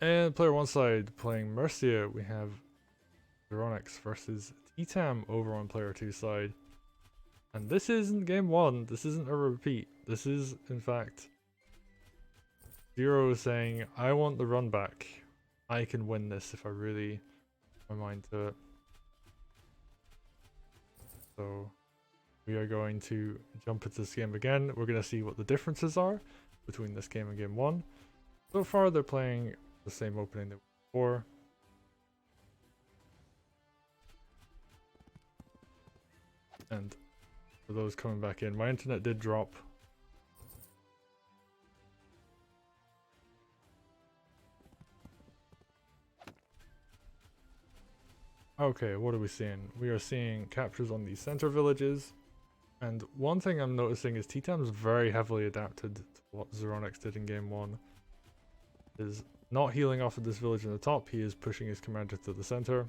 And player one side playing Mercia, we have Zeronix versus ttam over on player two side. And this isn't game one, this isn't a repeat. This is, in fact, Zero saying, I want the run back. I can win this if I really put my mind to it. So we are going to jump into this game again. We're going to see what the differences are between this game and game one. So far they're playing the same opening that before. And for those coming back in, my internet did drop. Okay, what are we seeing? We are seeing captures on the center villages. And one thing I'm noticing is ttam's very heavily adapted to what Zeronix did in game one. Is not healing off of this village in the top, he is pushing his commander to the center.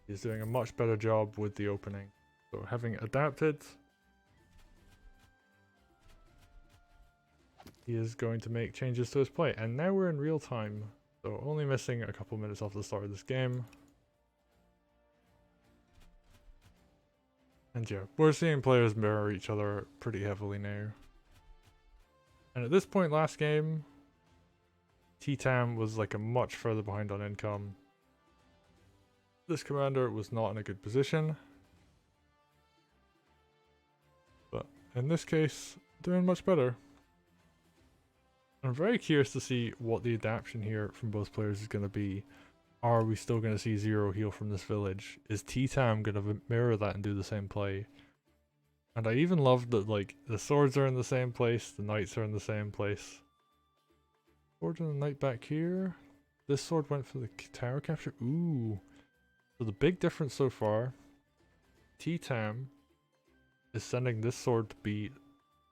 He's doing a much better job with the opening. So having adapted, he is going to make changes to his play. And now we're in real time, so only missing a couple minutes off the start of this game. And yeah, we're seeing players mirror each other pretty heavily now. And at this point last game, ttam was like a much further behind on income. This commander was not in a good position. But in this case, doing much better. I'm very curious to see what the adaptation here from both players is going to be. Are we still going to see zero heal from this village? Is ttam going to mirror that and do the same play? And I even love that like the swords are in the same place, the knights are in the same place. Sword and the knight back here. This sword went for the tower capture. Ooh. So the big difference so far, ttam is sending this sword to be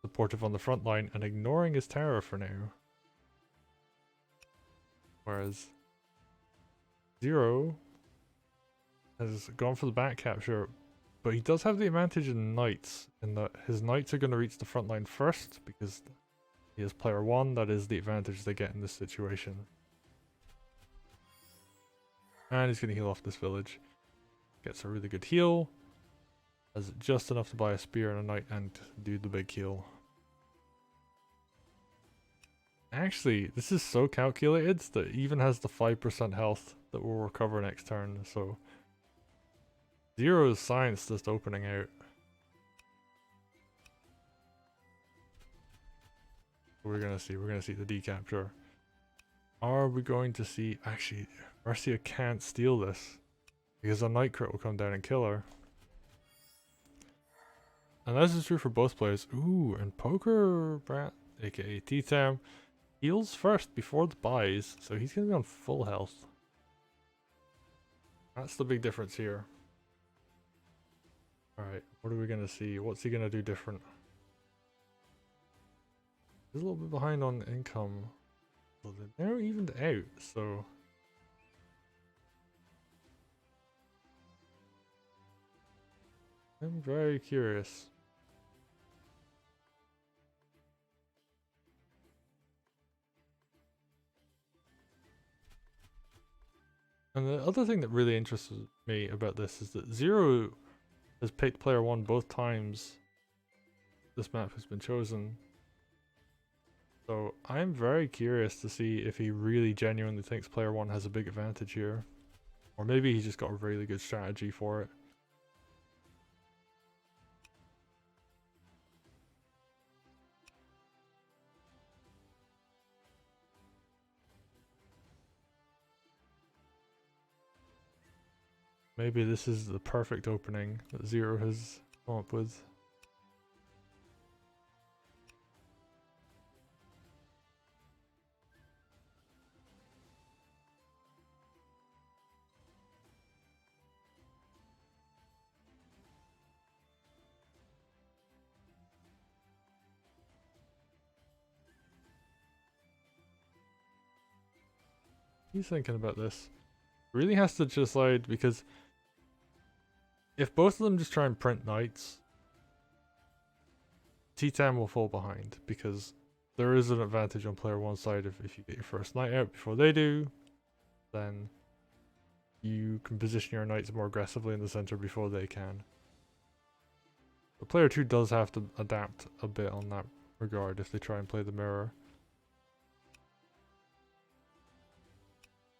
supportive on the front line and ignoring his tower for now. Whereas Zero has gone for the back capture, but he does have the advantage in knights, in that his knights are going to reach the front line first because he is player one. That is the advantage they get in this situation. And he's going to heal off this village. Gets a really good heal. Has just enough to buy a spear and a knight and do the big heal. Actually, this is so calculated that it even has the 5% health that will recover next turn, so Zero's science just opening out. We're gonna see the decapture. Are we going to see, actually, Mercia can't steal this because a night crit will come down and kill her. And this is true for both players. Ooh, and Poker Brat, aka ttam, heals first before the buys, so he's gonna be on full health. That's the big difference here. Alright, what are we gonna see? What's he gonna do different? He's a little bit behind on income. Well, they're now evened out, so I'm very curious. And the other thing that really interests me about this is that Zero has picked player one both times this map has been chosen. So I'm very curious to see if he really genuinely thinks player one has a big advantage here. Or maybe he's just got a really good strategy for it. Maybe this is the perfect opening that Zero has come up with. He's thinking about this. Really has to decide, because if both of them just try and print knights, ttam will fall behind because there is an advantage on player one side if you get your first knight out before they do, then you can position your knights more aggressively in the center before they can. But player 2 does have to adapt a bit on that regard if they try and play the mirror.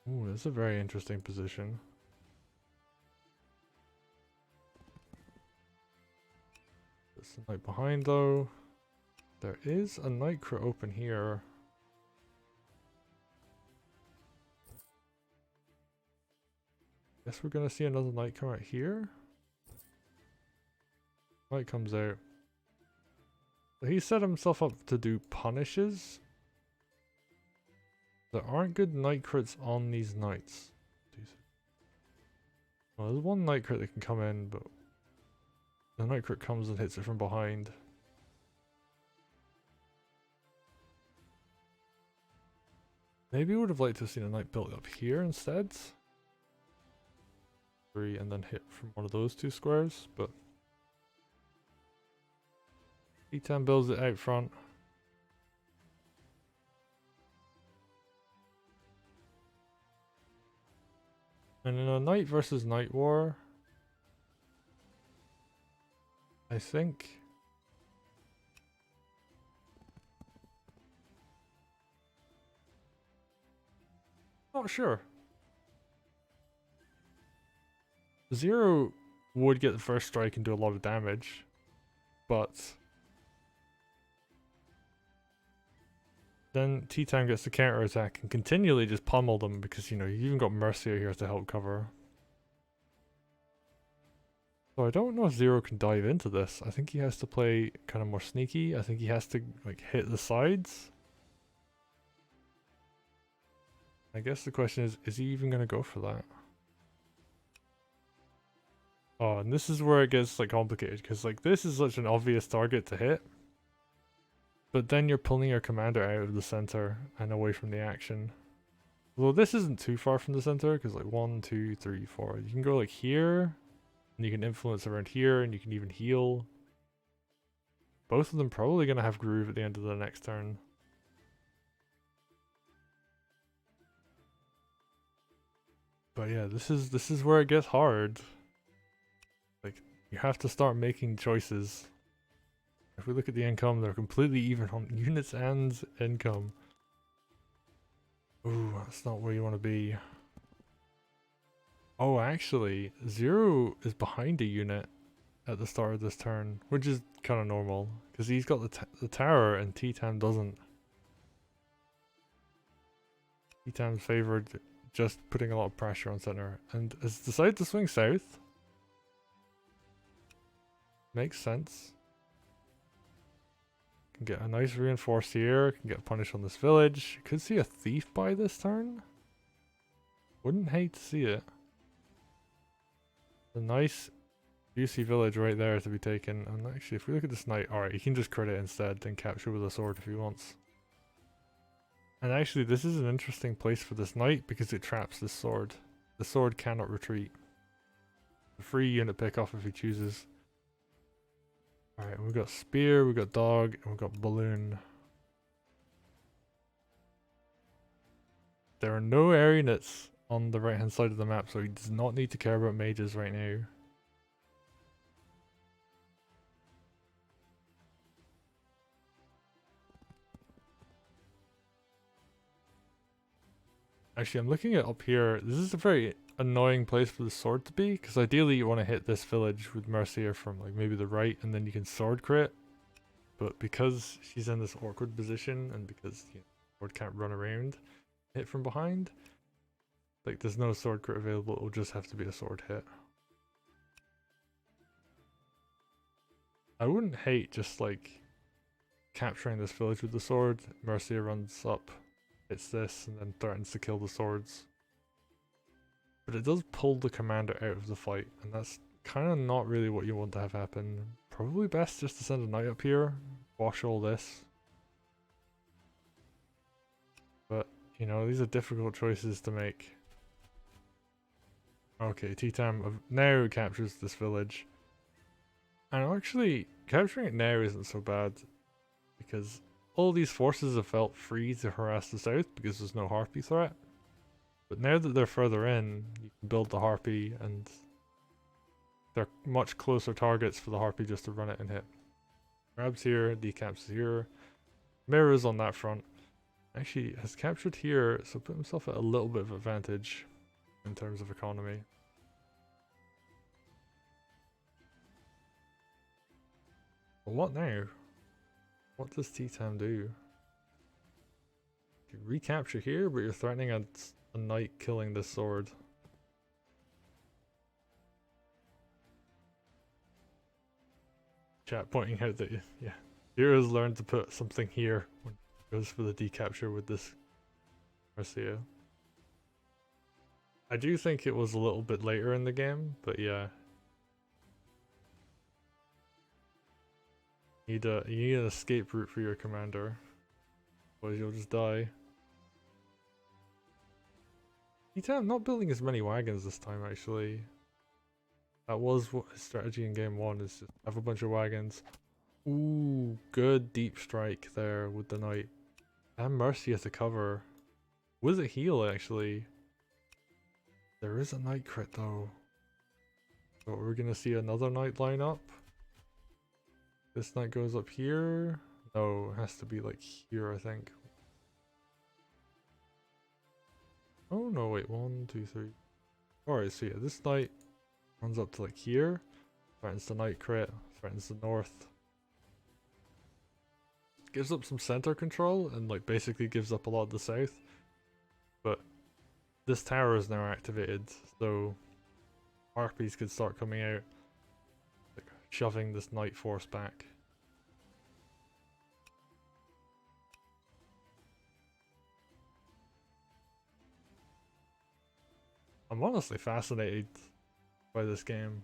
Ooh, that's a very interesting position. There's a knight behind though. There is a knight crit open here. Guess we're gonna see another knight come out here. Knight comes out. So he set himself up to do punishes. There aren't good knight crits on these knights. Well, there's one knight crit that can come in, but the knight crit comes and hits it from behind. Maybe I would have liked to have seen a knight built up here instead. 3 and then hit from one of those two squares, but ttam builds it out front. And in a knight versus knight war, I think not sure. Zero would get the first strike and do a lot of damage, but then ttam gets the counter attack and continually just pummel them because, you know, you've even got Mercia here to help cover. So I don't know if Zero can dive into this. I think he has to play kind of more sneaky. I think he has to like hit the sides. I guess the question is he even going to go for that? Oh, and this is where it gets like complicated because like this is such an obvious target to hit. But then you're pulling your commander out of the center and away from the action. Although this isn't too far from the center because like 1, 2, 3, 4. You can go like here and you can influence around here and you can even heal. Both of them probably going to have groove at the end of the next turn. But yeah, this is where it gets hard. Like, you have to start making choices. If we look at the income, they're completely even on units and income. Ooh, that's not where you want to be. Oh, actually, Zero is behind a unit at the start of this turn, which is kind of normal, because he's got the tower and ttam doesn't. Ttam's favored just putting a lot of pressure on center, and has decided to swing south. Makes sense. Can get a nice reinforce here, can get punished on this village. Could see a thief by this turn. Wouldn't hate to see it. A nice juicy village right there to be taken. And actually if we look at this knight, alright, he can just crit it instead and capture with a sword if he wants. And actually this is an interesting place for this knight because it traps this sword. The sword cannot retreat. A free unit pick off if he chooses. Alright, we've got spear, we've got dog, and we've got balloon. There are no air units on the right hand side of the map, so he does not need to care about mages right now. Actually, I'm looking at up here. This is a very annoying place for the sword to be, because ideally you want to hit this village with Mercia from like maybe the right, and then you can sword crit. But because she's in this awkward position, and because the sword can't run around, hit from behind, like there's no sword crit available. It'll just have to be a sword hit. I wouldn't hate just like capturing this village with the sword. Mercia runs up, hits this, and then threatens to kill the swords. But it does pull the commander out of the fight, and that's kind of not really what you want to have happen. Probably best just to send a knight up here, wash all this. But, you know, these are difficult choices to make. Okay, ttam now captures this village. And actually, capturing it now isn't so bad, because all these forces have felt free to harass the south because there's no harpy threat. But now that they're further in, you can build the harpy and they're much closer targets for the harpy just to run it and hit. Grabs here, decaps here, mirrors on that front. Actually has captured here, so put himself at a little bit of advantage in terms of economy. But what now? What does ttam do? You recapture here, but you're threatening a knight killing this sword. Chat pointing out that, yeah, Heroes learned to put something here when it goes for the decapture with this Mercia. I do think it was a little bit later in the game, but yeah. You need an escape route for your commander, otherwise you'll just die. ttam not building as many wagons this time actually. That was what his strategy in game 1 is, just have a bunch of wagons. Ooh, good deep strike there with the knight. And Mercia to cover. With a heal actually. There is a knight crit though. So we're gonna see another knight line up. This knight goes up here. No, it has to be like here I think. Oh no, wait, 1, 2, 3. Alright, so yeah, this knight runs up to like here. Threatens the knight crit, threatens the north. Gives up some center control and like basically gives up a lot of the south. But this tower is now activated, so harpies could start coming out, like shoving this knight force back. I'm honestly fascinated by this game.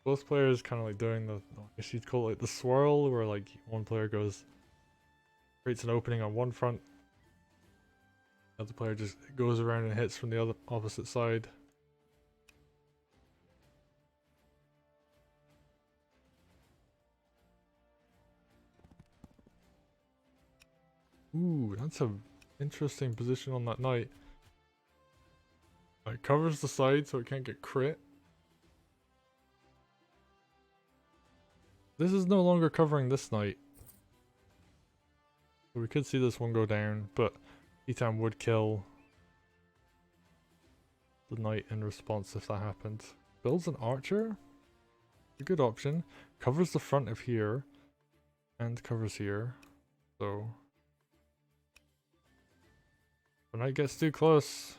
Both players kind of like doing the, I guess you'd call it like the swirl, where like one player goes, creates an opening on one front, the other player just goes around and hits from the other opposite side. Ooh, that's a interesting position on that knight. It covers the side so it can't get crit. This is no longer covering this knight. So we could see this one go down, but ttam would kill the knight in response if that happened. Builds an archer. A good option. Covers the front of here. And covers here. So when knight gets too close,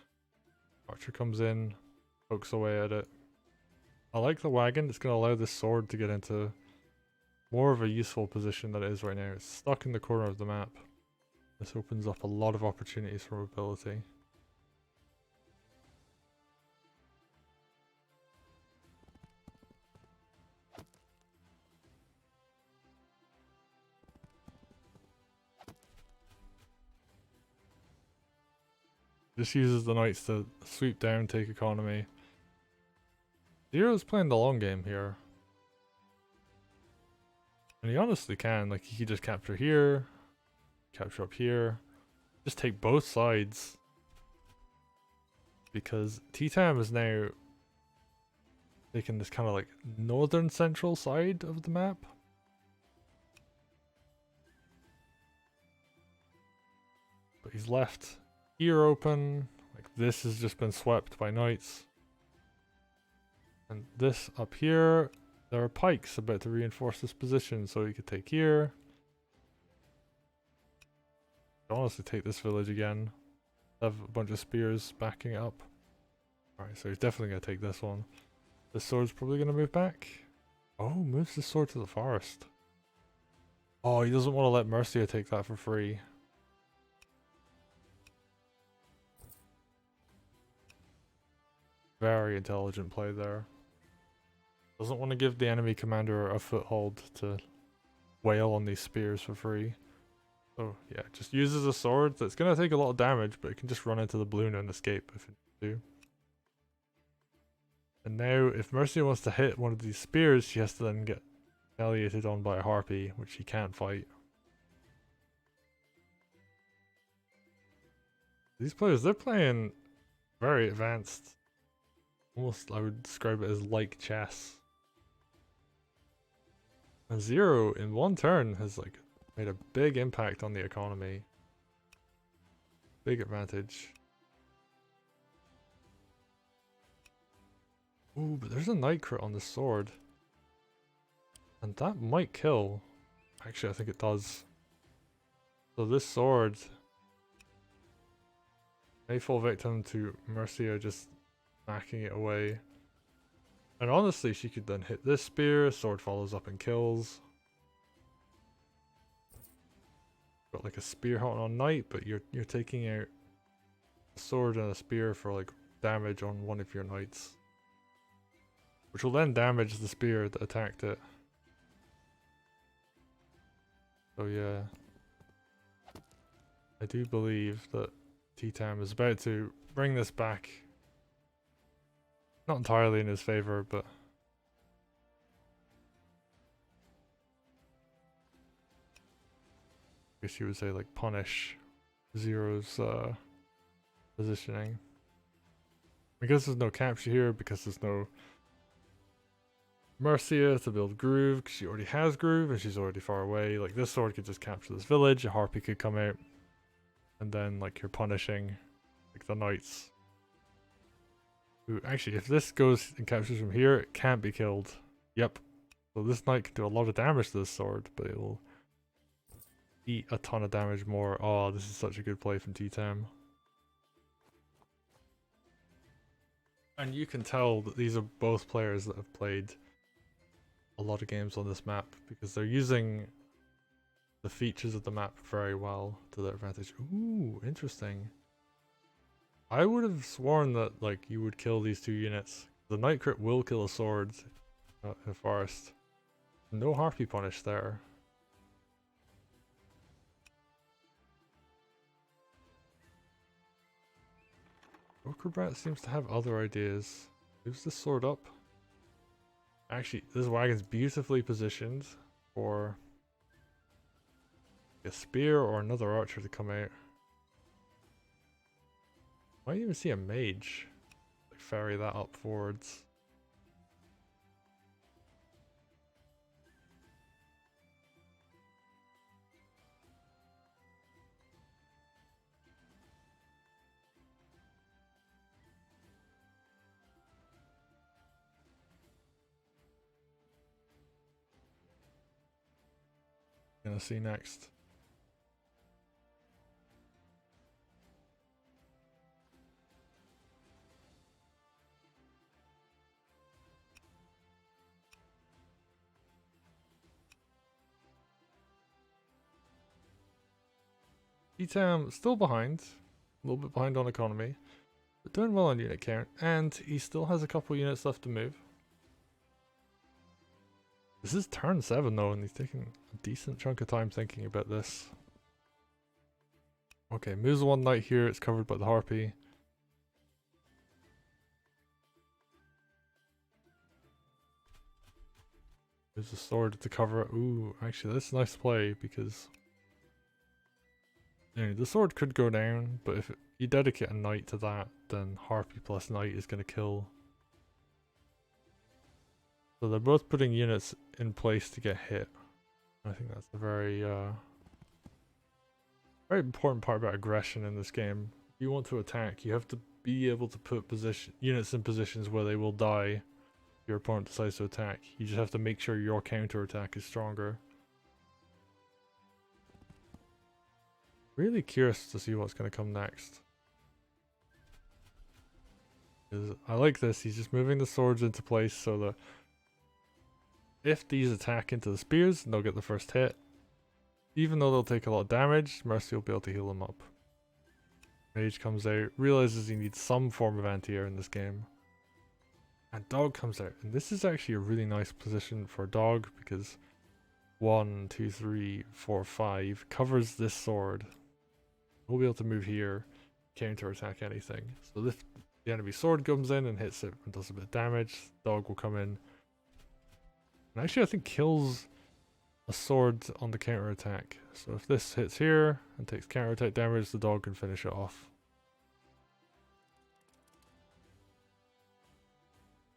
archer comes in, pokes away at it. I like the wagon. It's going to allow this sword to get into more of a useful position than it is right now. It's stuck in the corner of the map. This opens up a lot of opportunities for mobility. Just uses the knights to sweep down, take economy. Zero's playing the long game here. And he honestly can, like he could just capture here, capture up here, just take both sides. Because ttam is now taking this kind of like northern central side of the map. But he's left here open, like this has just been swept by knights. And this up here, there are pikes about to reinforce this position, so he could take here. Honestly, take this village again. Have a bunch of spears backing it up. Alright, so he's definitely going to take this one. This sword's probably going to move back. Oh, moves the sword to the forest. Oh, he doesn't want to let Mercia take that for free. Very intelligent play there. Doesn't want to give the enemy commander a foothold to wail on these spears for free. So yeah, just uses a sword that's going to take a lot of damage, but it can just run into the balloon and escape if it needs to. And now if Mercia wants to hit one of these spears, she has to then get retaliated on by a harpy, which he can't fight. These players, they're playing very advanced. Almost, I would describe it as like chess. And Zero, in one turn, has like made a big impact on the economy. Big advantage. Ooh, but there's a night crit on the sword. And that might kill. Actually, I think it does. So this sword may fall victim to Mercia just smacking it away. And honestly, she could then hit this spear, sword follows up and kills. Got like a spear hot on knight, but you're taking out a sword and a spear for like damage on one of your knights. Which will then damage the spear that attacked it. So yeah. I do believe that ttam is about to bring this back. Not entirely in his favor, but I guess you would say like punish Zero's positioning. Because there's no capture here, because there's no Mercia to build Groove, because she already has Groove and she's already far away. Like this sword could just capture this village, a harpy could come out, and then like you're punishing like the knights. Who actually, if this goes and captures from here, it can't be killed. Yep. So this knight can do a lot of damage to this sword, but it will eat a ton of damage more. Oh, this is such a good play from ttam. And you can tell that these are both players that have played a lot of games on this map, because they're using the features of the map very well to their advantage. Ooh, interesting. I would have sworn that like you would kill these two units. The night crit will kill a sword in a forest. No harpy punish there. Uroboros seems to have other ideas. Moves the sword up. Actually, this wagon's beautifully positioned for a spear or another archer to come out. Might even see a mage like ferry that up forwards. Gonna see next. ttam still behind, a little bit behind on economy, but doing well on unit count, and he still has a couple units left to move. This is turn 7 though, and he's taking a decent chunk of time thinking about this. Okay, moves one knight here, it's covered by the harpy. Moves the sword to cover it. Ooh, actually that's a nice play, because the sword could go down, but if you dedicate a knight to that, then harpy plus knight is going to kill. So they're both putting units in place to get hit. I think that's a very very important part about aggression in this game. If you want to attack, you have to be able to put units in positions where they will die if your opponent decides to attack. You just have to make sure your counter attack is stronger. Really curious to see what's going to come next. I like this, he's just moving the swords into place so that if these attack into the spears, they'll get the first hit. Even though they'll take a lot of damage, Mercy will be able to heal them up. Mage comes out, realizes he needs some form of anti-air in this game. And Dog comes out, and this is actually a really nice position for Dog, because 1, 2, 3, 4, 5 covers this sword. We'll be able to move here, counter attack anything. So if the enemy sword comes in and hits it and does a bit of damage, Dog will come in. And actually I think kills a sword on the counter attack. So if this hits here and takes counter attack damage, the dog can finish it off.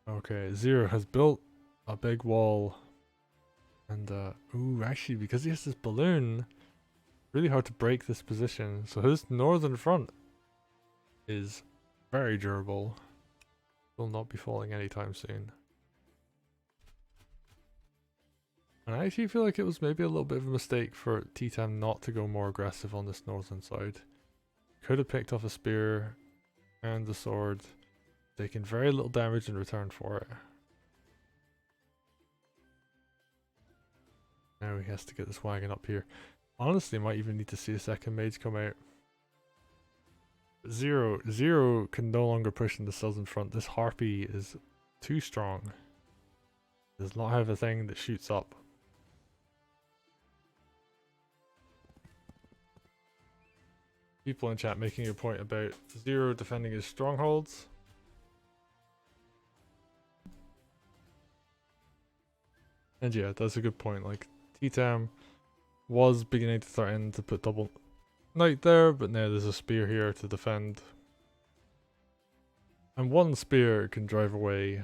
Okay, Zero has built a big wall. And, ooh, actually, because he has this balloon, really hard to break this position. So his northern front is very durable. Will not be falling anytime soon. And I actually feel like it was maybe a little bit of a mistake for ttam not to go more aggressive on this northern side. Could have picked off a spear and the sword, taking very little damage in return for it. Now he has to get this wagon up here. Honestly, might even need to see a second mage come out. Zero can no longer push in the southern front. This harpy is too strong. Does not have a thing that shoots up. People in chat making a point about Zero defending his strongholds. And yeah, that's a good point. Like, ttam was beginning to threaten to put double knight there, but now there's a spear here to defend. And one spear can drive away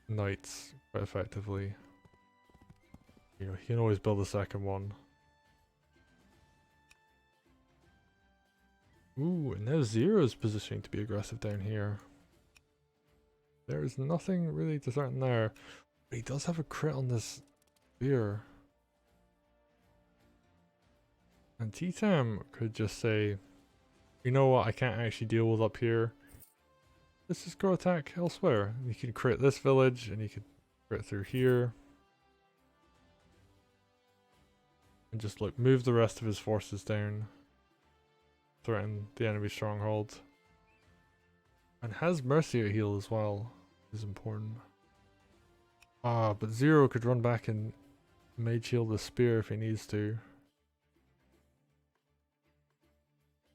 knights quite effectively. You know, he can always build a second one. Ooh, and now Zero's positioning to be aggressive down here. There is nothing really to threaten there. But he does have a crit on this spear. And ttam could just say, you know what, I can't actually deal with up here. Let's just go attack elsewhere. You can crit this village, and you can crit through here. And just like move the rest of his forces down. Threaten the enemy stronghold. And has Mercia heal as well, is important. Ah, but Zero could run back and mage heal the spear if he needs to.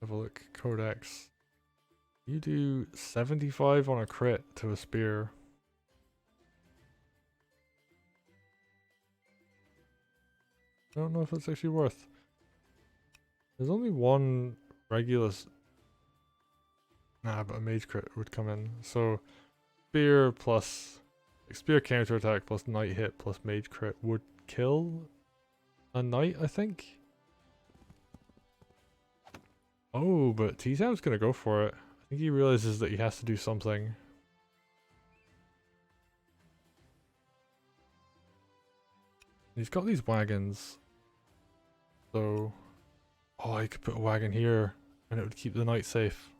Have a look, Codex. You do 75 on a crit to a spear. I don't know if it's actually worth. There's only one regular. Nah, but a mage crit would come in. So, spear plus. Like spear counter attack plus knight hit plus mage crit would kill a knight, I think. Oh, but ttam's gonna go for it. I think he realizes that he has to do something. He's got these wagons. So... oh, I could put a wagon here and it would keep the knight safe.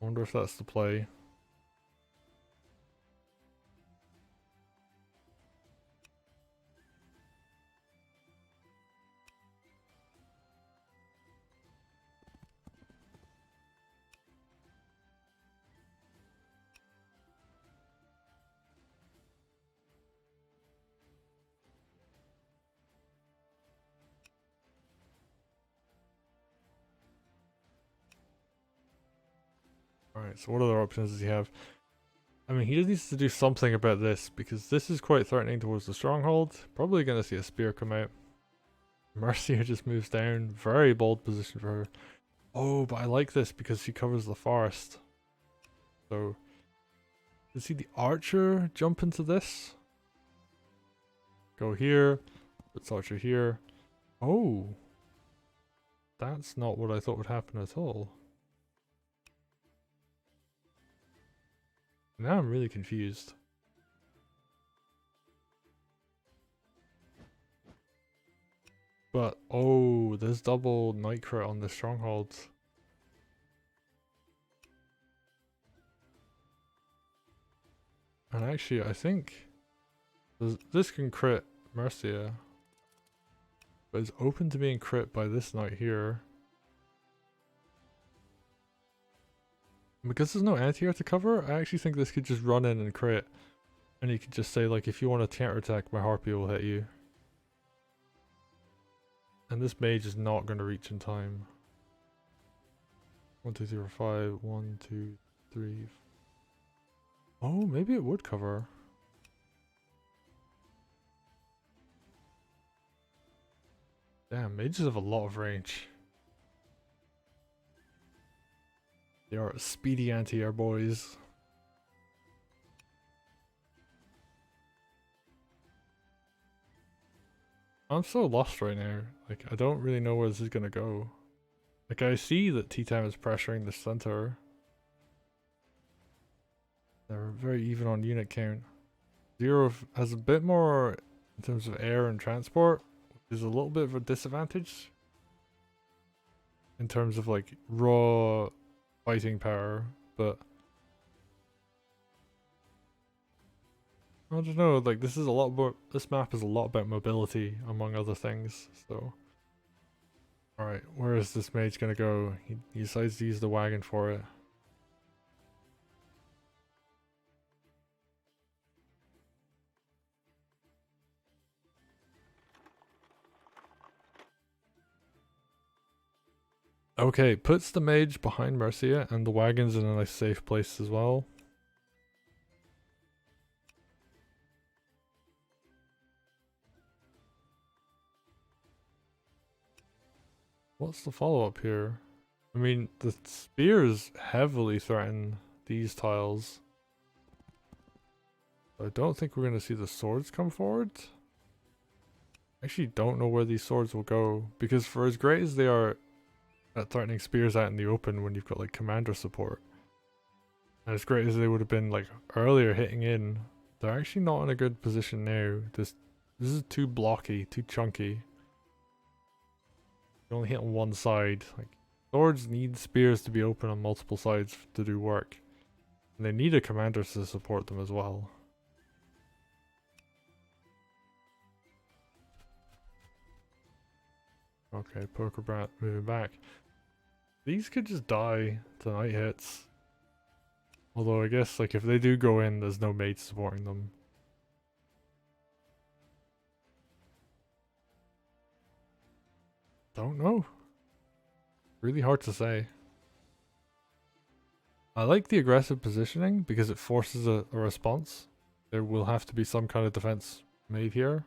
I wonder if that's the play. Alright, so what other options does he have? I mean, he just needs to do something about this, because this is quite threatening towards the stronghold. Probably going to see a spear come out. Mercia just moves down. Very bold position for her. Oh, but I like this because she covers the forest. So, you see the archer jump into this? Go here. Puts archer here. Oh. That's not what I thought would happen at all. Now I'm really confused. But, oh, there's double night crit on the strongholds. And actually, I think this can crit Mercia. But it's open to being crit by this knight here. And because there's no anti-air to cover, I actually think this could just run in and crit. And you could just say, like, if you want to counter attack, my harpy will hit you. And this mage is not going to reach in time. 1, 2, 3, 4, 5. 1, 2, 3. Oh, maybe it would cover. Damn, mages have a lot of range. They are speedy anti-air boys. I'm so lost right now. Like, I don't really know where this is gonna go. Like, I see that ttam is pressuring the center. They're very even on unit count. Zero has a bit more in terms of air and transport, which is a little bit of a disadvantage. In terms of like raw fighting power, but I don't know, like this is a lot more, this map is a lot about mobility among other things, so. Alright, where is this mage gonna go? He decides to use the wagon for it. Okay, puts the mage behind Mercia and the wagon's in a nice safe place as well. What's the follow-up here? I mean, the spears heavily threaten these tiles. I don't think we're going to see the swords come forward. I actually don't know where these swords will go, because for as great as they are at threatening spears out in the open when you've got like commander support, and as great as they would have been like earlier hitting in, they're actually not in a good position now. This is too blocky, too chunky. You only hit on one side. Like, swords need spears to be open on multiple sides to do work. And they need a commander to support them as well. Okay, Poker Brat moving back. These could just die to night hits. Although I guess like if they do go in, there's no mate supporting them. Don't know. Really hard to say. I like the aggressive positioning because it forces a response. There will have to be some kind of defense made here.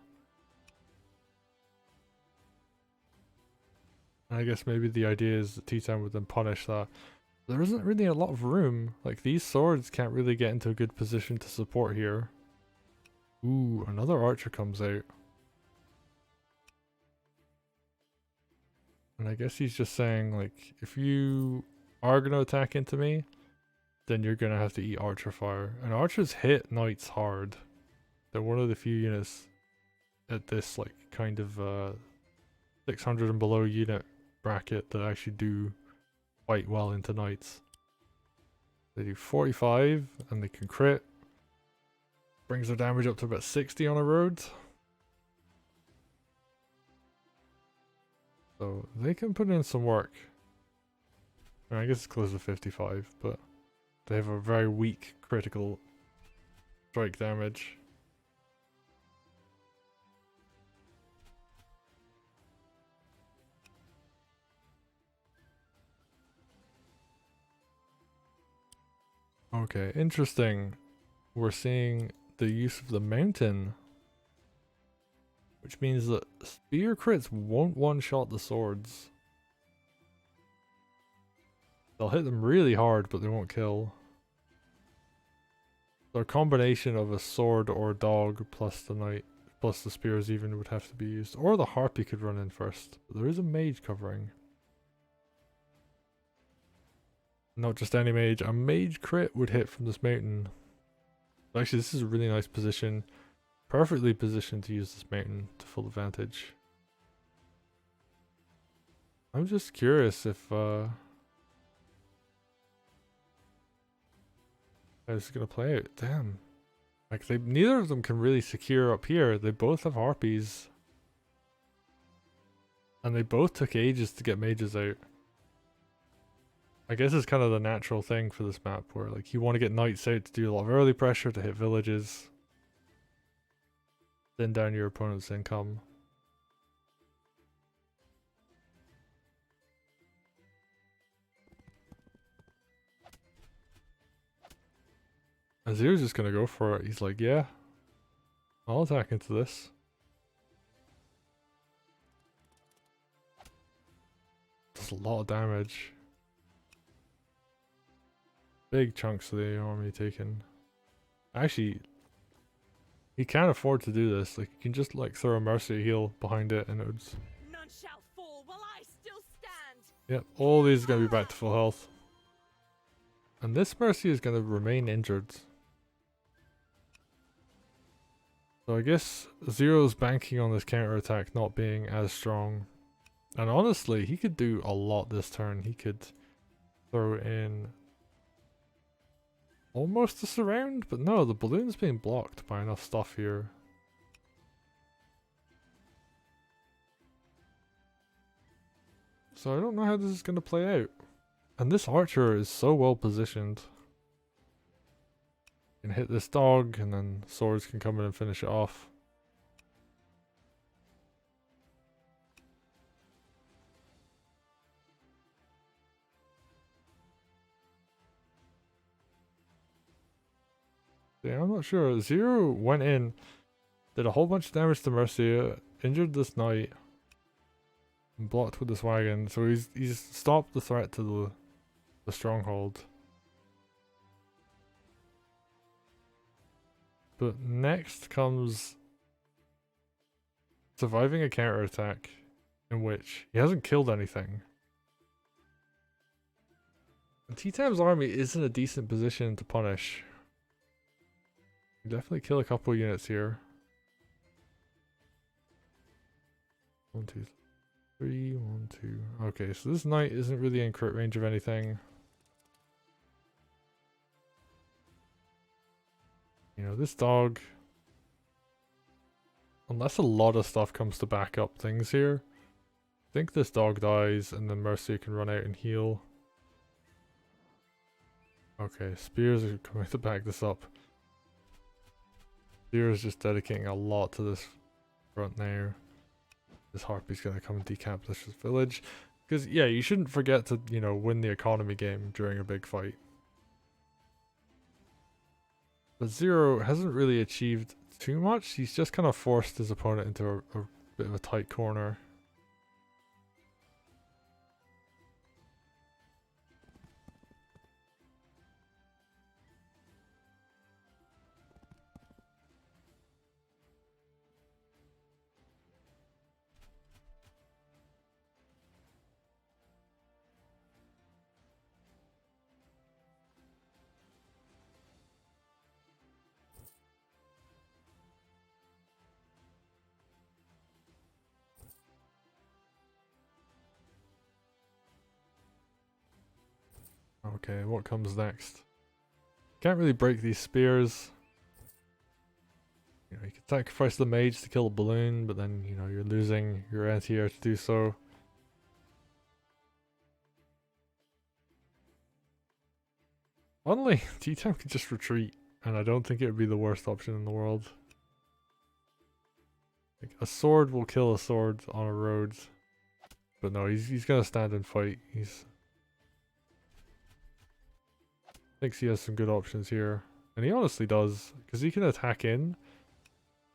And I guess maybe the idea is that ttam would then punish that. There isn't really a lot of room. Like, these swords can't really get into a good position to support here. Ooh, another archer comes out. And I guess he's just saying, like, if you are going to attack into me, then you're going to have to eat archer fire. And archers hit knights hard. They're one of the few units at this, like, kind of 600 and below unit bracket that actually do quite well into knights. They do 45 and they can crit. Brings their damage up to about 60 on a road. So they can put in some work. I guess it's close to 55, but they have a very weak critical strike damage. Okay, interesting. We're seeing the use of the mountain, which means that spear crits won't one-shot the swords. They'll hit them really hard, but they won't kill. So a combination of a sword or dog plus the knight, plus the spears even would have to be used. Or the harpy could run in first. But there is a mage covering. Not just any mage, a mage crit would hit from this mountain. Actually, this is a really nice position. Perfectly positioned to use this mountain to full advantage. I'm just curious if how this is gonna play out. Damn. Like neither of them can really secure up here. They both have harpies. And they both took ages to get mages out. I guess it's kind of the natural thing for this map where like you want to get knights out to do a lot of early pressure to hit villages. Thin down your opponent's income. And Zero's just gonna go for it. He's like, yeah, I'll attack into this. a lot of damage. Big chunks of the army taken. Actually, he can't afford to do this. Like, you can just like throw a Mercia heal behind it and it would... None shall fall while I still stand. Yep, all these are going to be back to full health. And this Mercia is going to remain injured. So I guess Zero's banking on this counterattack not being as strong. And honestly, he could do a lot this turn. He could throw in almost a surround, but no, the balloon's being blocked by enough stuff here. So I don't know how this is going to play out. And this archer is so well positioned. Can hit this dog and then swords can come in and finish it off. Yeah, I'm not sure. Zero went in, did a whole bunch of damage to Mercia, injured this knight, and blocked with this wagon. So he's stopped the threat to the stronghold. But next comes surviving a counterattack in which he hasn't killed anything. And ttam's army is in a decent position to punish. Definitely kill a couple units here. 1, 2, 3, 1, 2. Okay, so this knight isn't really in crit range of anything. You know, this dog, unless a lot of stuff comes to back up things here, I think this dog dies and then Mercia can run out and heal. Okay, spears are coming to back this up. Spears just dedicating a lot to this front now. This harpy's gonna come and decamp this village. Because, yeah, you shouldn't forget to, you know, win the economy game during a big fight. But Zero hasn't really achieved too much. He's just kind of forced his opponent into a bit of a tight corner. Okay, what comes next? Can't really break these spears. You know, you can sacrifice the mage to kill a balloon, but then, you know, you're losing your anti-air to do so. Finally, ttam could just retreat, and I don't think it would be the worst option in the world. Like, a sword will kill a sword on a road. But no, he's gonna stand and fight. Thinks he has some good options here. And he honestly does, because he can attack in,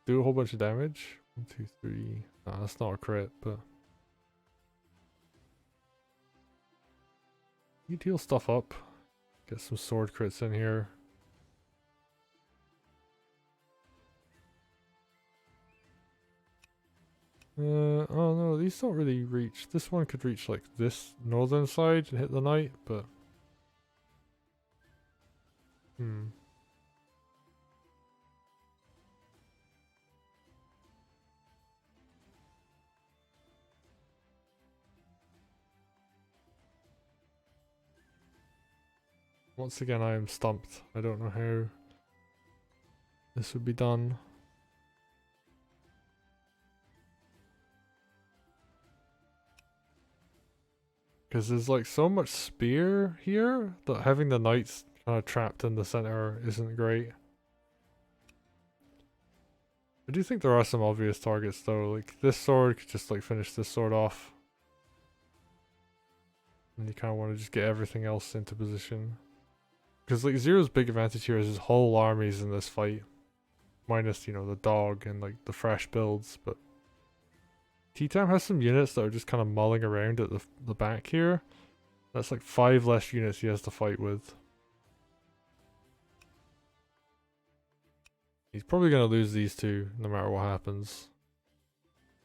do a whole bunch of damage. 1, 2, 3. Nah, that's not a crit, but you heal stuff up. Get some sword crits in here. Oh no, these don't really reach. This one could reach like this northern side and hit the knight, but once again I am stumped. I don't know how this would be done. Because there's like so much spear here that having the knights kind of trapped in the center isn't great. I do think there are some obvious targets though, like this sword could just like finish this sword off. And you kind of want to just get everything else into position. Because like Zero's big advantage here is his whole armies in this fight. Minus, you know, the dog and like the fresh builds, but ttam has some units that are just kind of mulling around at the back here. That's like 5 less units he has to fight with. He's probably going to lose these two no matter what happens.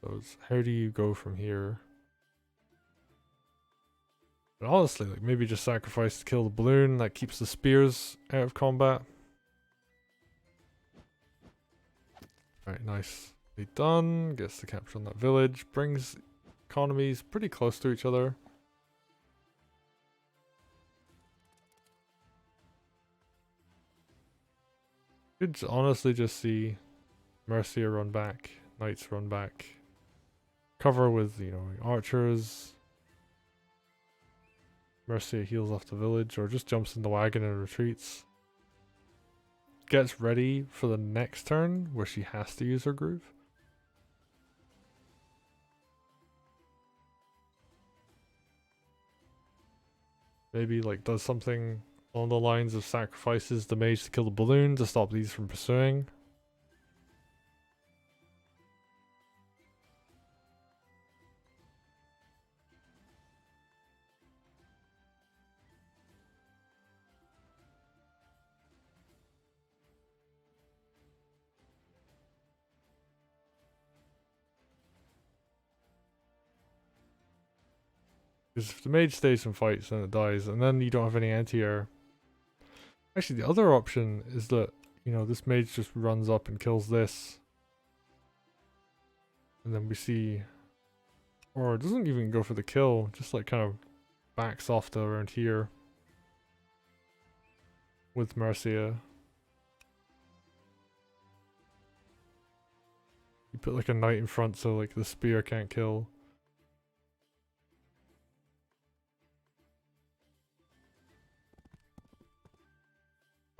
So it's, how do you go from here? But honestly, like maybe just sacrifice to kill the balloon. That keeps the spears out of combat. Right, nicely done. Gets the capture on that village. Brings economies pretty close to each other. Could honestly just see Mercia run back, knights run back. Cover with, you know, archers. Mercia heals off the village or just jumps in the wagon and retreats. Gets ready for the next turn where she has to use her groove. Maybe like does something along the lines of sacrifices the mage to kill the balloon to stop these from pursuing. Because if the mage stays and fights, then it dies, and then you don't have any anti-air. Actually, the other option is that, you know, this mage just runs up and kills this. And then we see... Or it doesn't even go for the kill, just like kind of backs off to around here. With Mercia. You put like a knight in front so like the spear can't kill.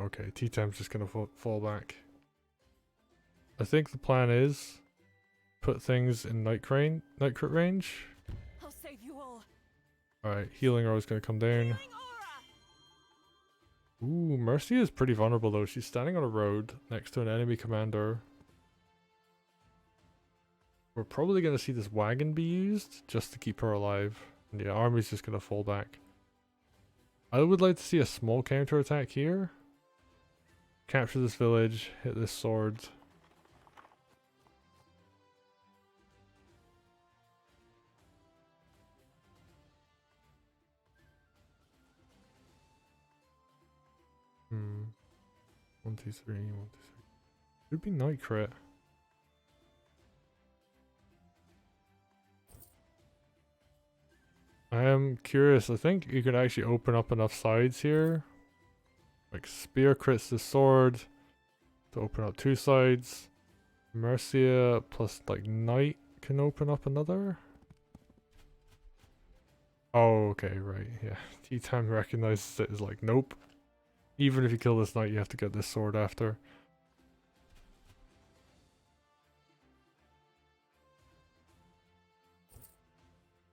Okay, ttam's just gonna fall back. I think the plan is put things in night crit range. I'll save you all. Alright, healing aura is gonna come down. Healing aura. Ooh, Mercia is pretty vulnerable though. She's standing on a road next to an enemy commander. We're probably gonna see this wagon be used just to keep her alive. And yeah, army's just gonna fall back. I would like to see a small counter attack here. Capture this village, hit this sword. Hmm. 1, 2, 3, 1, 2, 3. Should be night crit. I am curious. I think you could actually open up enough sides here. Like spear crits the sword to open up 2 sides. Mercia plus like knight can open up another. Oh, okay, right, yeah. ttam recognizes it as like, nope. Even if you kill this knight, you have to get this sword after.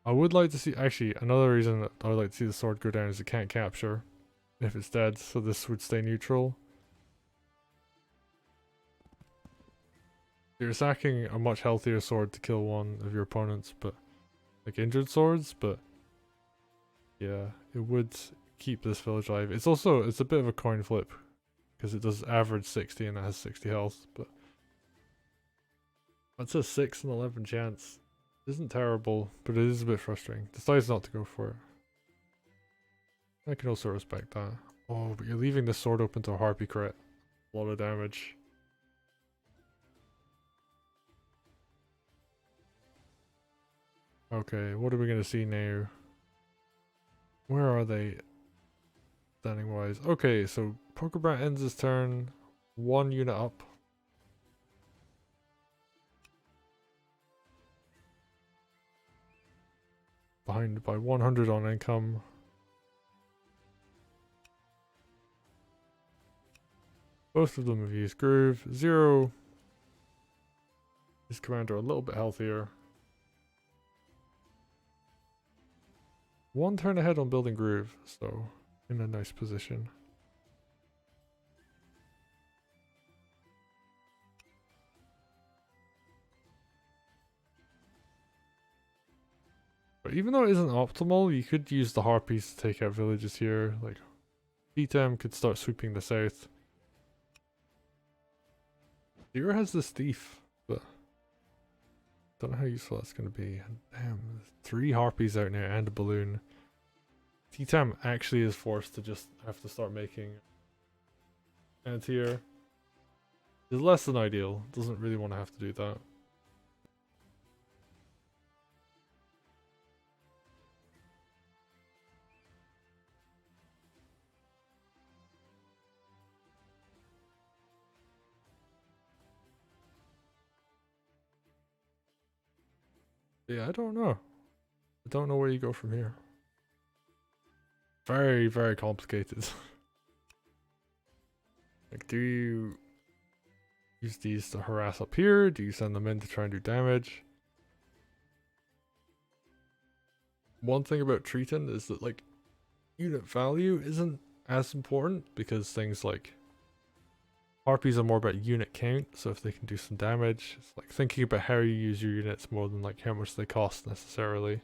I would like to see, actually, another reason that I would like to see the sword go down is it can't capture if it's dead, so this would stay neutral. You're sacking a much healthier sword to kill one of your opponents, but like injured swords, but yeah, it would keep this village alive. It's also, it's a bit of a coin flip because it does average 60 and it has 60 health, but that's a 6 and 11 chance. It isn't terrible, but it is a bit frustrating. Decides not to go for it. I can also respect that. Oh, but you're leaving the sword open to a harpy crit. A lot of damage. Okay, what are we gonna see now? Where are they? Standing wise. Okay, so Pokerbrat ends his turn. 1 unit up. Behind by 100 on income. Both of them have used Groove. Zero. His commander a little bit healthier. 1 turn ahead on building Groove, so in a nice position. But even though it isn't optimal, you could use the harpies to take out villages here. Like, ttam could start sweeping the south. Zero has this thief, but don't know how useful that's going to be. And damn, there's 3 harpies out now and a balloon. Ttam actually is forced to just have to start making anti-air. Is less than ideal. Doesn't really want to have to do that. Yeah, I don't know. I don't know where you go from here. Very, very complicated. Like, do you use these to harass up here? Do you send them in to try and do damage? One thing about Treeton is that, like, unit value isn't as important because things like harpies are more about unit count, so if they can do some damage, it's like thinking about how you use your units more than like how much they cost necessarily.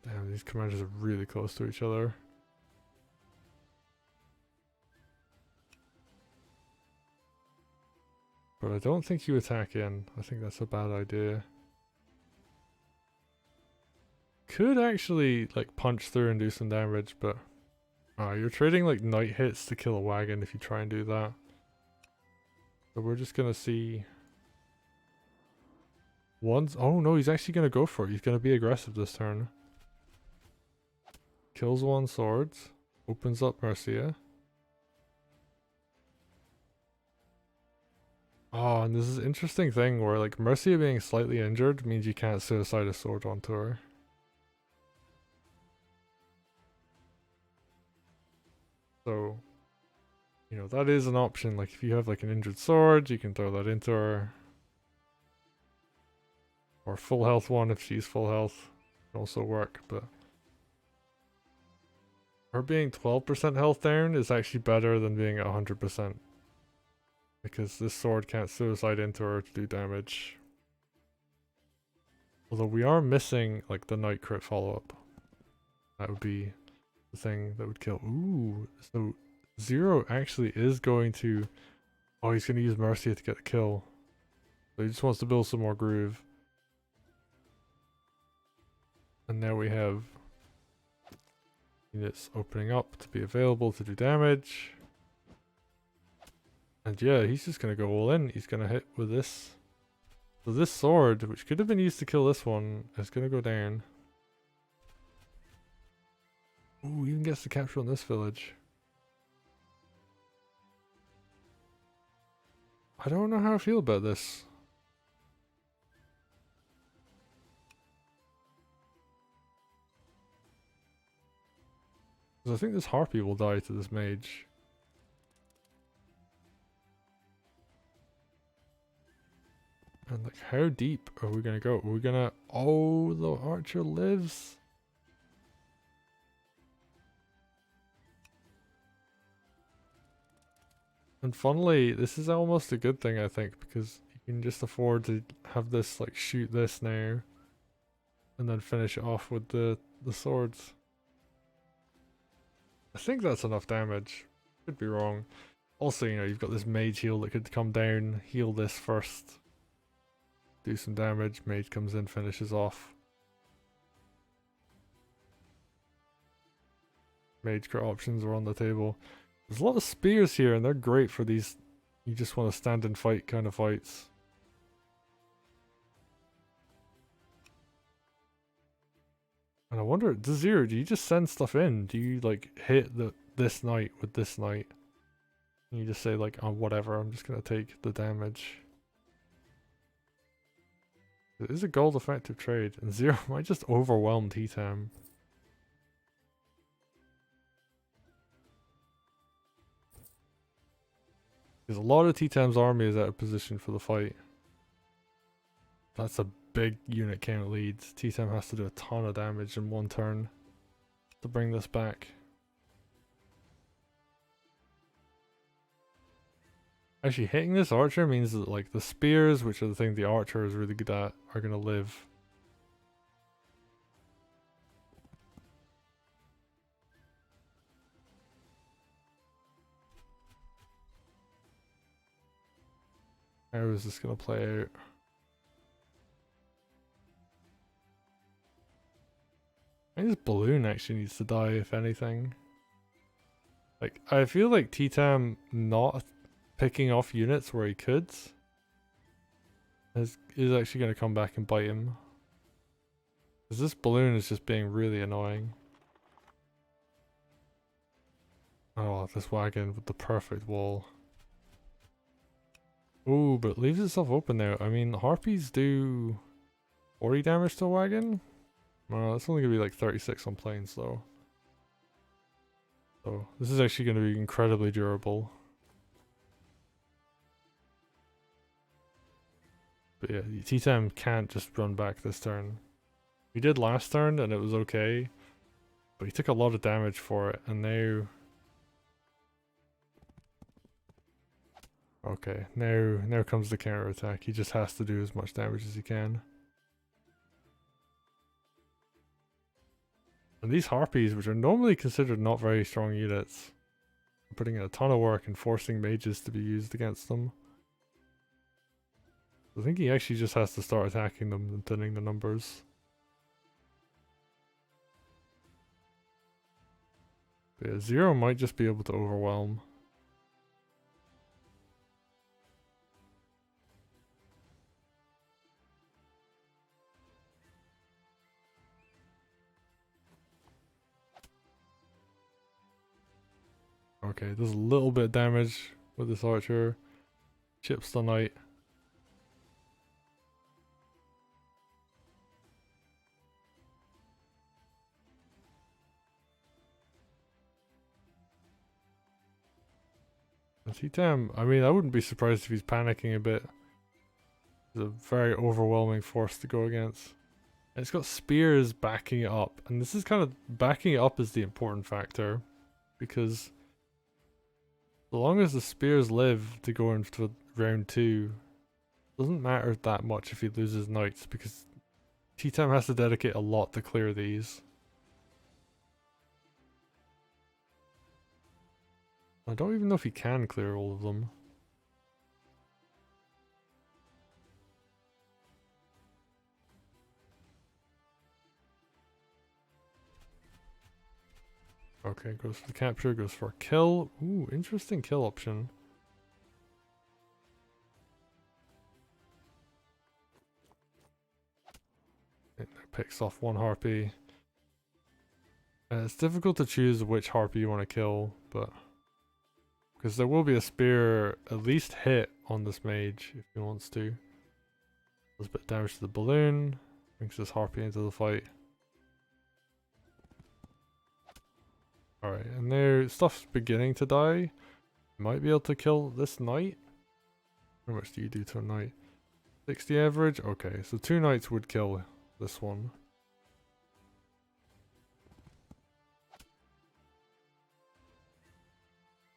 Damn, these commanders are really close to each other. But I don't think you attack in. I think that's a bad idea. Could actually like punch through and do some damage, but you're trading like night hits to kill a wagon if you try and do that. So we're just gonna see once. Oh no, he's actually gonna go for it. He's gonna be aggressive this turn. Kills 1 swords, opens up Mercia. Oh, and this is an interesting thing where like Mercia being slightly injured means you can't suicide a sword onto her. So, you know, that is an option. Like if you have like an injured sword, you can throw that into her. Or full health one if she's full health can also work, but her being 12% health down is actually better than being at 100%. Because this sword can't suicide into her to do damage. Although we are missing like the night crit follow-up. That would be the thing that would kill. Ooh, so Zero actually is going to... Oh, he's going to use Mercia to get the kill. So he just wants to build some more groove. And now we have units opening up to be available to do damage. And yeah, he's just going to go all in. He's going to hit with this. So this sword, which could have been used to kill this one, is going to go down. Ooh, even gets the capture on this village. I don't know how I feel about this. Because I think this harpy will die to this mage. And like, how deep are we gonna go? Are we gonna... Oh, the archer lives? And funnily, this is almost a good thing, I think, because you can just afford to have this, like, shoot this now. And then finish it off with the swords. I think that's enough damage. Could be wrong. Also, you know, you've got this mage heal that could come down, heal this first. Do some damage, mage comes in, finishes off. Mage crit options are on the table. There's a lot of spears here and they're great for these, you just want to stand and fight kind of fights. And I wonder, Zero, do you just send stuff in? Do you like hit this knight with this knight? And you just say like, oh whatever, I'm just gonna take the damage. It is a gold effective trade, and Zero might just overwhelm ttam. Because a lot of ttam's army is out of position for the fight. That's a big unit count lead. Ttam has to do a ton of damage in one turn to bring this back. Actually, hitting this archer means that like the spears, which are the thing the archer is really good at, are gonna live. How is this gonna play out? I think this balloon actually needs to die, if anything. Like, I feel like ttam not picking off units where he could is actually going to come back and bite him. Because this balloon is just being really annoying. Oh, this wagon with the perfect wall. Ooh, but it leaves itself open now. I mean, harpies do 40 damage to a wagon? Well, it's only going to be like 36 on planes though. So, this is actually going to be incredibly durable. But yeah, ttam can't just run back this turn. He did last turn and it was okay. But he took a lot of damage for it and now... Okay, now comes the counter attack. He just has to do as much damage as he can. And these harpies, which are normally considered not very strong units, are putting in a ton of work and forcing mages to be used against them. I think he actually just has to start attacking them and thinning the numbers. But yeah, Zero might just be able to overwhelm. Okay, does a little bit of damage with this archer. Chips the knight. ttam, I mean, I wouldn't be surprised if he's panicking a bit. It's a very overwhelming force to go against. And it's got spears backing it up. And this is kind of, backing it up is the important factor. Because as long as the spears live to go into round 2, it doesn't matter that much if he loses knights. Because ttam has to dedicate a lot to clear these. I don't even know if he can clear all of them. Okay, goes for the capture, goes for a kill. Ooh, interesting kill option. It picks off one harpy. It's difficult to choose which harpy you want to kill, but... Because there will be a spear at least hit on this mage if he wants to. Does a bit of damage to the balloon. Brings this harpy into the fight. Alright, and now stuff's beginning to die. Might be able to kill this knight. How much do you do to a knight? 60 average? Okay, so 2 knights would kill this one.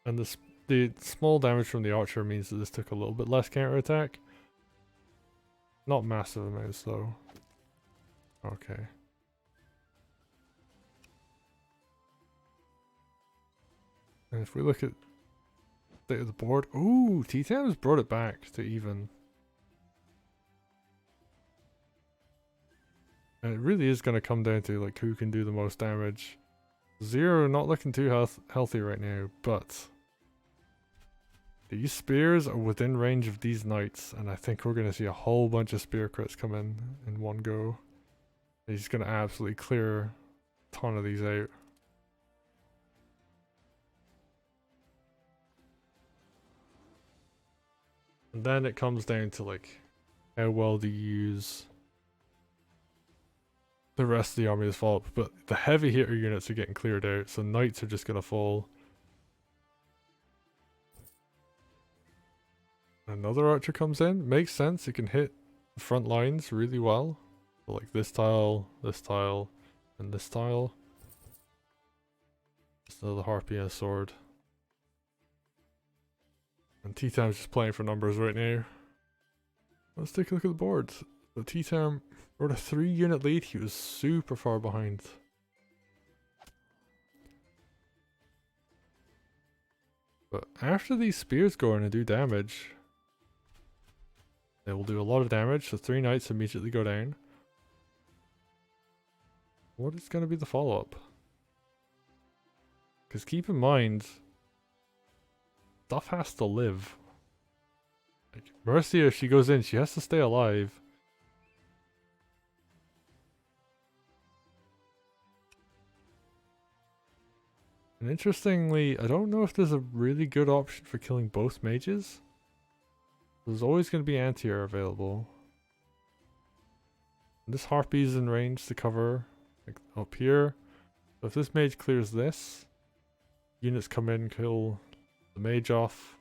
And the small damage from the archer means that this took a little bit less counterattack. Not massive amounts though. Okay. And if we look at state of the board, ooh, ttam has brought it back to even. And it really is going to come down to like who can do the most damage. Zero not looking too healthy right now, but these spears are within range of these knights, and I think we're going to see a whole bunch of spear crits come in one go. He's going to absolutely clear a ton of these out. And then it comes down to like, how well do you use the rest of the army as follow-up, but the heavy hitter units are getting cleared out, so knights are just going to fall. Another archer comes in, makes sense, it can hit the front lines really well. So like this tile, and this tile. Just another harpy and a sword. And And ttam's just playing for numbers right now. Let's take a look at the board. So ttam rode a 3-unit lead. He was super far behind. But after these spears go in and do damage, they will do a lot of damage. So 3 knights immediately go down. What is going to be the follow-up? Because keep in mind, stuff has to live. Like, Mercia, if she goes in, she has to stay alive. And interestingly, I don't know if there's a really good option for killing both mages. There's always going to be anti-air available. And this harpy's in range to cover, like, up here. So if this mage clears this, units come in, kill the mage off.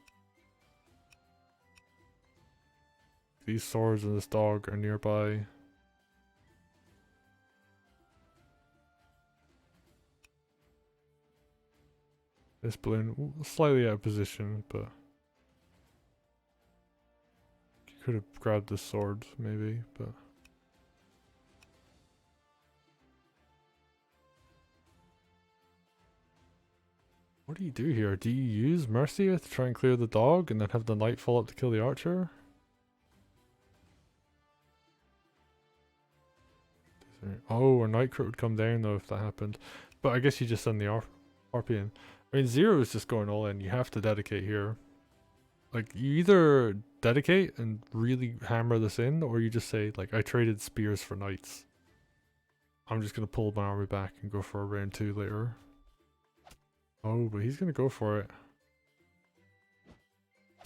These swords and this dog are nearby. This balloon slightly out of position, but you could have grabbed this sword maybe, but what do you do here? Do you use Mercia to try and clear the dog and then have the knight fall up to kill the archer? Oh, a knight crit would come down though if that happened. But I guess you just send the RP in. I mean, Zero is just going all in. You have to dedicate here. Like, you either dedicate and really hammer this in, or you just say, like, I traded spears for knights. I'm just going to pull my army back and go for a round 2 later. Oh, but he's going to go for it.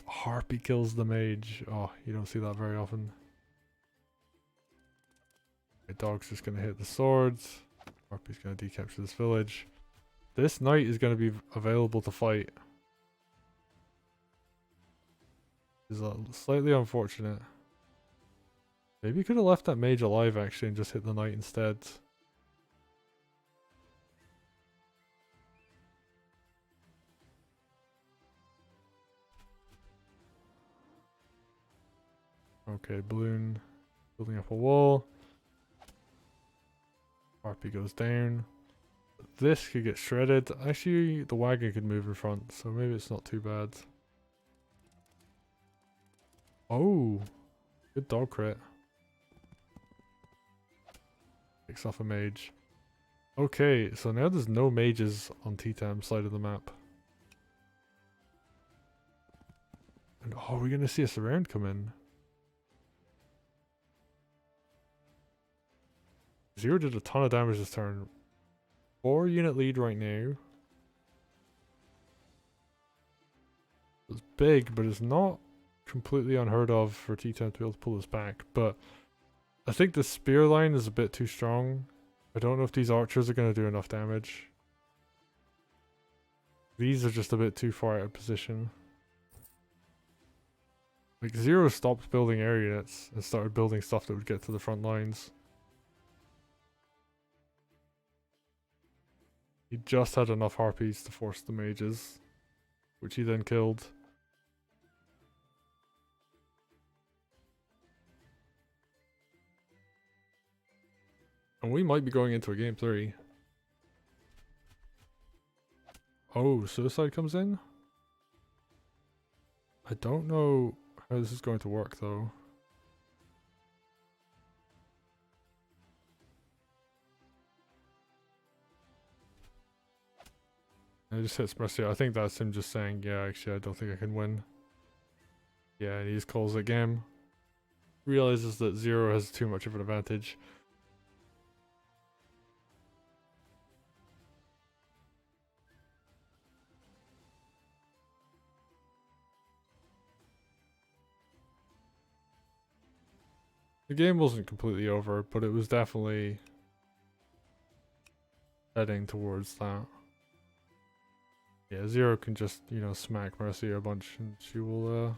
Harpy kills the mage. Oh, you don't see that very often. The dog's just going to hit the swords. Harpy's going to decapture this village. This knight is going to be available to fight. Is slightly unfortunate. Maybe you could have left that mage alive actually and just hit the knight instead. Okay, balloon building up a wall. Harpy goes down. This could get shredded. Actually, the wagon could move in front, so maybe it's not too bad. Oh, good dog crit. Picks off a mage. Okay, so now there's no mages on ttam's side of the map. And oh, we're gonna see a surround come in. Zero did a ton of damage this turn. 4-unit lead right now. It's big, but it's not completely unheard of for ttam to be able to pull this back. But I think the spear line is a bit too strong. I don't know if these archers are going to do enough damage. These are just a bit too far out of position. Like, Zero stopped building air units and started building stuff that would get to the front lines. He just had enough harpies to force the mages, which he then killed. And we might be going into a game 3. Oh, suicide comes in? I don't know how this is going to work though. And it just hits Mercia. I think that's him just saying, yeah, actually I don't think I can win. Yeah, and he just calls it game. Realizes that Zero has too much of an advantage. The game wasn't completely over, but it was definitely heading towards that. Yeah, Zero can just, you know, smack Mercia a bunch and she will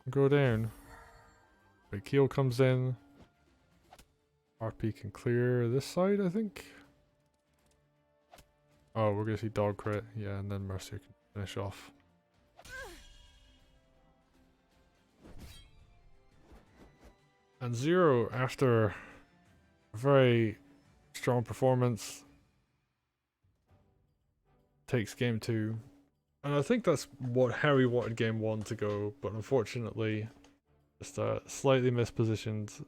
go down. Big Keel comes in. RP can clear this side, I think. Oh, we're gonna see dog crit. Yeah, and then Mercia can finish off. And Zero, after a very strong performance, takes game 2. And I think that's how we wanted game 1 to go, but unfortunately, just slightly mispositioned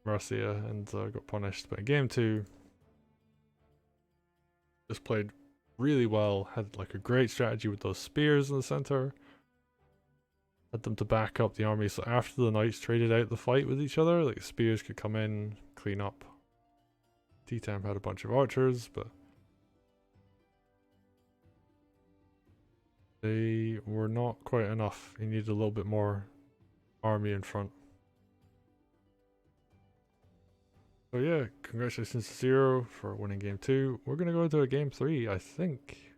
Mercia and got punished. But in game 2, just played really well, had like a great strategy with those spears in the center. Had them to back up the army, so after the knights traded out the fight with each other, like spears could come in, clean up. Ttam had a bunch of archers, but they were not quite enough. He needed a little bit more army in front. So yeah, congratulations to Zero for winning game 2. We're gonna go into a game 3, I think.